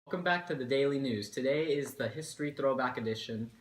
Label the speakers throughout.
Speaker 1: Welcome back to the Daily News. Today is the History Throwback Edition.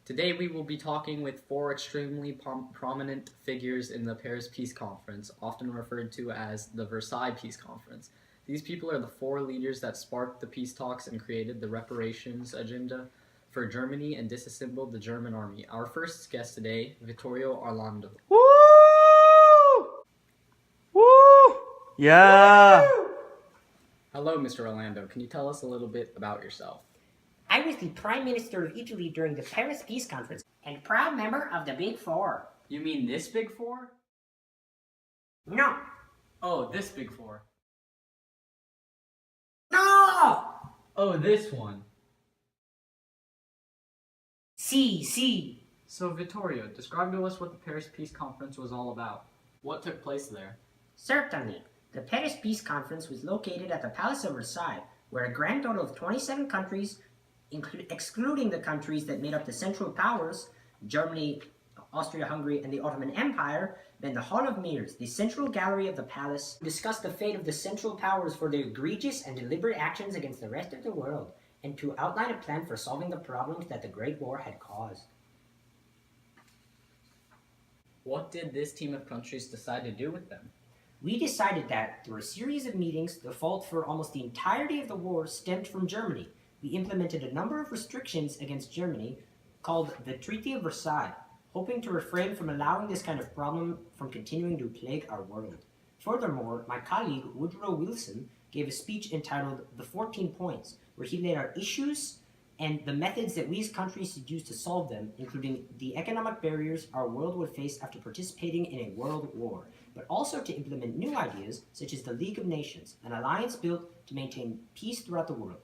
Speaker 1: Today we will be talking with four extremely prominent figures in the Paris Peace Conference, often referred to as the Versailles Peace Conference. These people are the four leaders that sparked the peace talks and created the reparations agenda for Germany and disassembled the German army. Our first guest today, Vittorio Orlando.
Speaker 2: Woo! Woo! Yeah!
Speaker 1: Hello, Mr. Orlando. Can you tell us a little bit about yourself?
Speaker 3: I was the Prime Minister of Italy during the Paris Peace Conference and proud member of the Big Four.
Speaker 1: You mean this Big Four?
Speaker 3: No.
Speaker 1: Oh, this Big Four.
Speaker 3: No!
Speaker 1: Oh, this one.
Speaker 3: Si.
Speaker 1: So, Vittorio, describe to us what the Paris Peace Conference was all about. What took place there?
Speaker 3: Certainly. The Paris Peace Conference was located at the Palace of Versailles, where a grand total of 27 countries, excluding the countries that made up the Central Powers, Germany, Austria-Hungary, and the Ottoman Empire, then the Hall of Mirrors, the central gallery of the palace, discussed the fate of the Central Powers for their egregious and deliberate actions against the rest of the world, and to outline a plan for solving the problems that the Great War had caused.
Speaker 1: What did this team of countries decide to do with them?
Speaker 3: We decided that, through a series of meetings, the fault for almost the entirety of the war stemmed from Germany. We implemented a number of restrictions against Germany, called the Treaty of Versailles, hoping to refrain from allowing this kind of problem from continuing to plague our world. Furthermore, my colleague Woodrow Wilson gave a speech entitled The 14 Points, where he laid out issues and the methods that we as countries should use to solve them, including the economic barriers our world would face after participating in a world war, but also to implement new ideas such as the League of Nations, an alliance built to maintain peace throughout the world.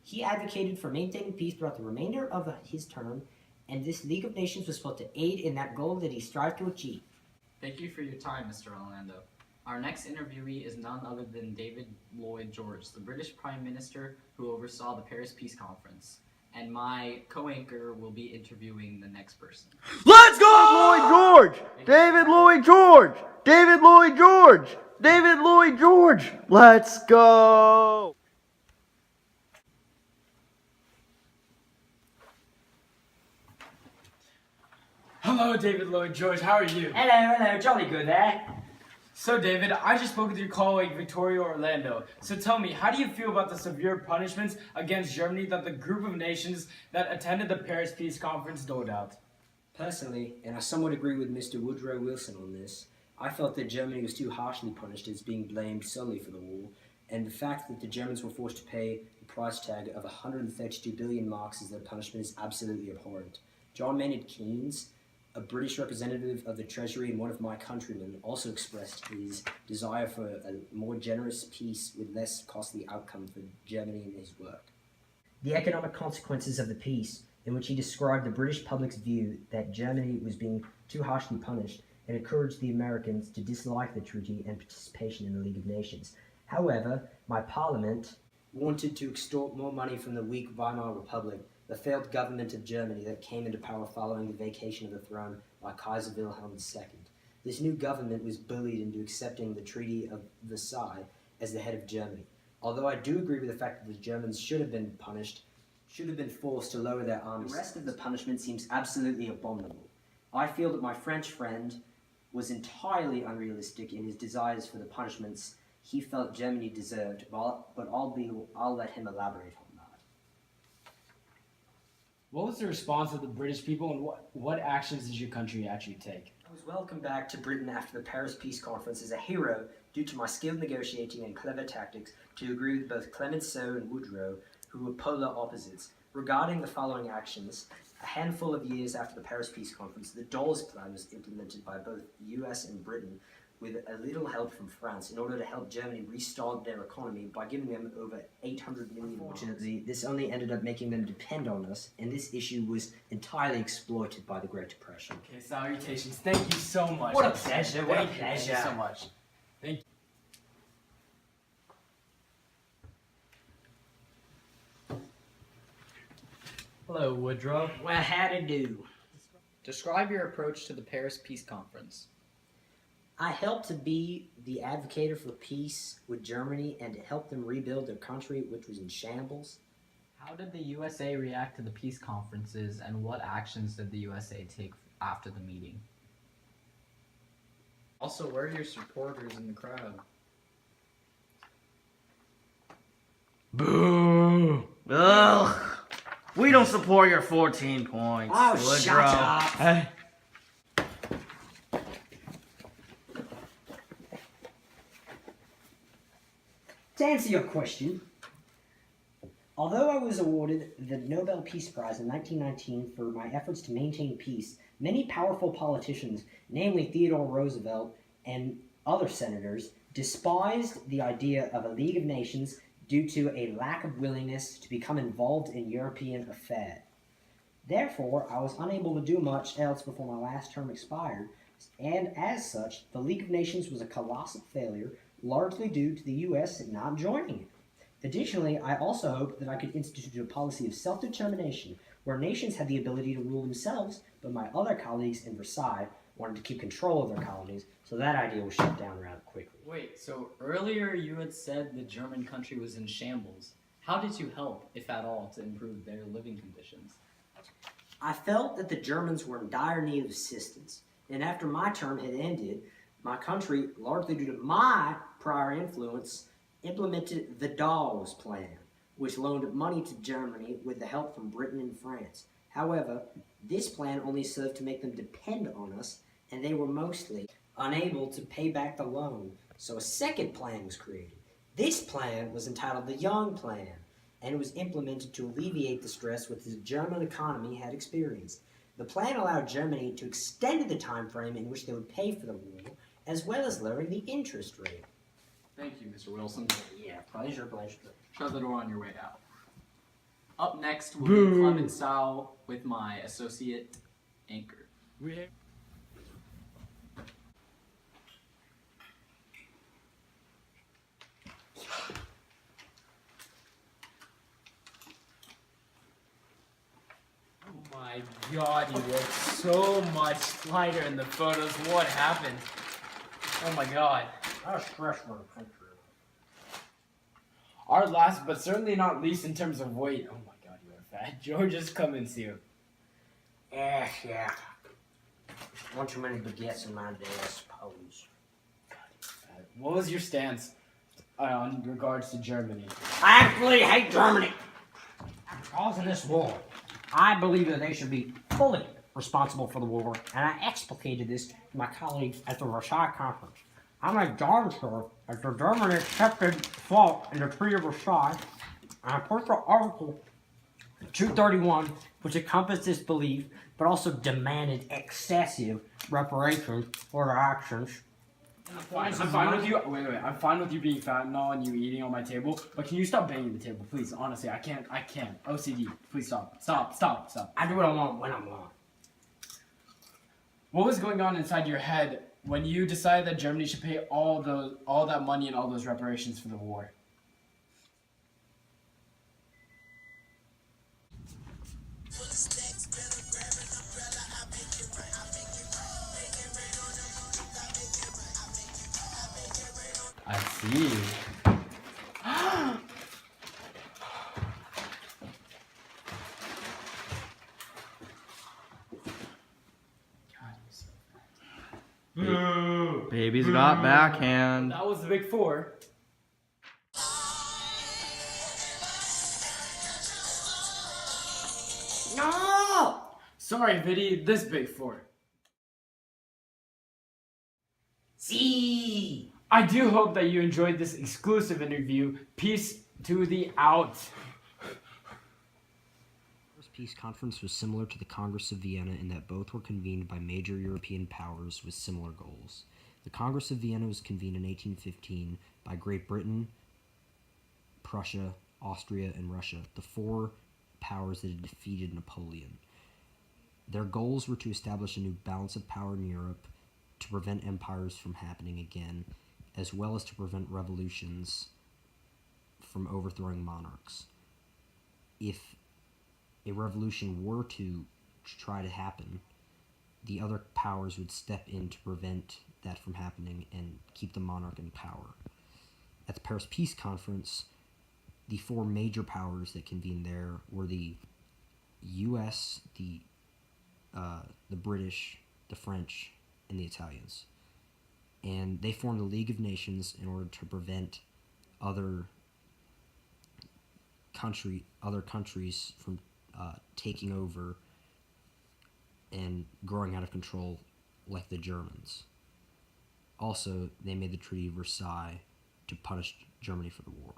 Speaker 3: He advocated for maintaining peace throughout the remainder of his term, and this League of Nations was supposed to aid in that goal that he strived to achieve.
Speaker 1: Thank you for your time, Mr. Orlando. Our next interviewee is none other than David Lloyd George, the British Prime Minister who oversaw the Paris Peace Conference. And my co-anchor will be interviewing the next person.
Speaker 2: Let's go! Lloyd George! David Lloyd George! David Lloyd George! David Lloyd George! Let's go!
Speaker 4: Hello, David Lloyd George. How are you?
Speaker 3: Hello, jolly good there.
Speaker 4: So, David, I just spoke with your colleague Vittorio Orlando. So tell me, how do you feel about the severe punishments against Germany that the group of nations that attended the Paris Peace Conference doled out?
Speaker 5: Personally, and I somewhat agree with Mr. Woodrow Wilson on this, I felt that Germany was too harshly punished as being blamed solely for the war, and the fact that the Germans were forced to pay the price tag of 132 billion marks as their punishment is absolutely abhorrent. John Maynard Keynes, a British representative of the Treasury and one of my countrymen, also expressed his desire for a more generous peace with less costly outcome for Germany in his work.
Speaker 3: The economic consequences of the peace, in which he described the British public's view that Germany was being too harshly punished, and encouraged the Americans to dislike the treaty and participation in the League of Nations. However, my parliament
Speaker 5: wanted to extort more money from the weak Weimar Republic, the failed government of Germany that came into power following the vacation of the throne by Kaiser Wilhelm II. This new government was bullied into accepting the Treaty of Versailles as the head of Germany. Although I do agree with the fact that the Germans should have been punished, should have been forced to lower their arms, the rest of the punishment seems absolutely abominable. I feel that my French friend was entirely unrealistic in his desires for the punishments he felt Germany deserved, but I'll let him elaborate on that.
Speaker 4: What was the response of the British people, and what actions did your country actually take?
Speaker 5: I was welcomed back to Britain after the Paris Peace Conference as a hero due to my skilled negotiating and clever tactics to agree with both Clemenceau and Woodrow, who were polar opposites. Regarding the following actions, a handful of years after the Paris Peace Conference, the Dawes Plan was implemented by both the US and Britain with a little help from France in order to help Germany restart their economy by giving them over 800 million. Unfortunately, this only ended up making them depend on us, and this issue was entirely exploited by the Great Depression.
Speaker 4: Okay, salutations. Thank you so much.
Speaker 3: What a pleasure, what a
Speaker 4: Thank you
Speaker 3: pleasure.
Speaker 4: so much. Thank you.
Speaker 1: Hello, Woodrow.
Speaker 3: Well, how to do?
Speaker 1: Describe your approach to the Paris Peace Conference.
Speaker 3: I helped to be the advocate for peace with Germany and to help them rebuild their country, which was in shambles.
Speaker 1: How did the USA react to the peace conferences, and what actions did the USA take after the meeting? Also, where are your supporters in the crowd?
Speaker 2: Boo! Ugh! We don't support your 14 points.
Speaker 3: Oh,
Speaker 2: Woodrow.
Speaker 3: shut up.
Speaker 2: Hey.
Speaker 3: To answer your question, although I was awarded the Nobel Peace Prize in 1919 for my efforts to maintain peace, many powerful politicians, namely Theodore Roosevelt and other senators, despised the idea of a League of Nations due to a lack of willingness to become involved in European affairs. Therefore, I was unable to do much else before my last term expired, and as such, the League of Nations was a colossal failure, largely due to the U.S. not joining it. Additionally, I also hoped that I could institute a policy of self-determination where nations had the ability to rule themselves, but my other colleagues in Versailles wanted to keep control of their colonies, so that idea was shut down rather quickly.
Speaker 1: Wait, so earlier you had said the German country was in shambles. How did you help, if at all, to improve their living conditions?
Speaker 3: I felt that the Germans were in dire need of assistance, and after my term had ended, my country, largely due to my prior influence, implemented the Dawes Plan, which loaned money to Germany with the help from Britain and France. However, this plan only served to make them depend on us, and they were mostly unable to pay back the loan, so a second plan was created. This plan was entitled the Young Plan, and it was implemented to alleviate the stress which the German economy had experienced. The plan allowed Germany to extend the time frame in which they would pay for the war, as well as lowering the interest rate.
Speaker 1: Thank you, Mr. Wilson.
Speaker 3: Yeah, pleasure.
Speaker 1: Shut the door on your way out. Up next will be Clement Style with my associate anchor.
Speaker 4: Oh my god, you look so much lighter in the photos. What happened? Oh my god.
Speaker 3: How stressful the country.
Speaker 4: Our last, but certainly not least in terms of weight. Oh my god, you are fat. George is coming soon.
Speaker 3: Yeah. One too many baguettes in my day, I suppose.
Speaker 4: What was your stance in regards to Germany?
Speaker 3: I actually hate Germany. After causing this war, I believe that they should be fully responsible for the war, and I explicated this to my colleagues at the Versailles Conference. I made darn sure that the Germany accepted fault in the Treaty of Versailles, and I put the Article 231, which encompassed this belief, but also demanded excessive reparations for their actions.
Speaker 4: I'm fine with you. Wait. I'm fine with you being fat and all, and you eating on my table. But can you stop banging the table, please? Honestly, I can't. OCD. Please stop. Stop.
Speaker 3: I do what I want when I want.
Speaker 4: What was going on inside your head when you decided that Germany should pay all that money and all those reparations for the war? I see.
Speaker 2: Baby's got backhand.
Speaker 4: That was the big four.
Speaker 3: No!
Speaker 4: Sorry, Viddy, this big four.
Speaker 3: See!
Speaker 4: I do hope that you enjoyed this exclusive interview. Peace to the out.
Speaker 5: The First Peace Conference was similar to the Congress of Vienna in that both were convened by major European powers with similar goals. The Congress of Vienna was convened in 1815 by Great Britain, Prussia, Austria, and Russia, the four powers that had defeated Napoleon. Their goals were to establish a new balance of power in Europe, to prevent empires from happening again, as well as to prevent revolutions from overthrowing monarchs. If a revolution were to try to happen, the other powers would step in to prevent that from happening and keep the monarch in power. At the Paris Peace Conference,
Speaker 6: the four major powers that convened there were the U.S., the British, the French, and the Italians. And they formed the League of Nations in order to prevent other countries from taking over and growing out of control like the Germans. Also, they made the Treaty of Versailles to punish Germany for the war.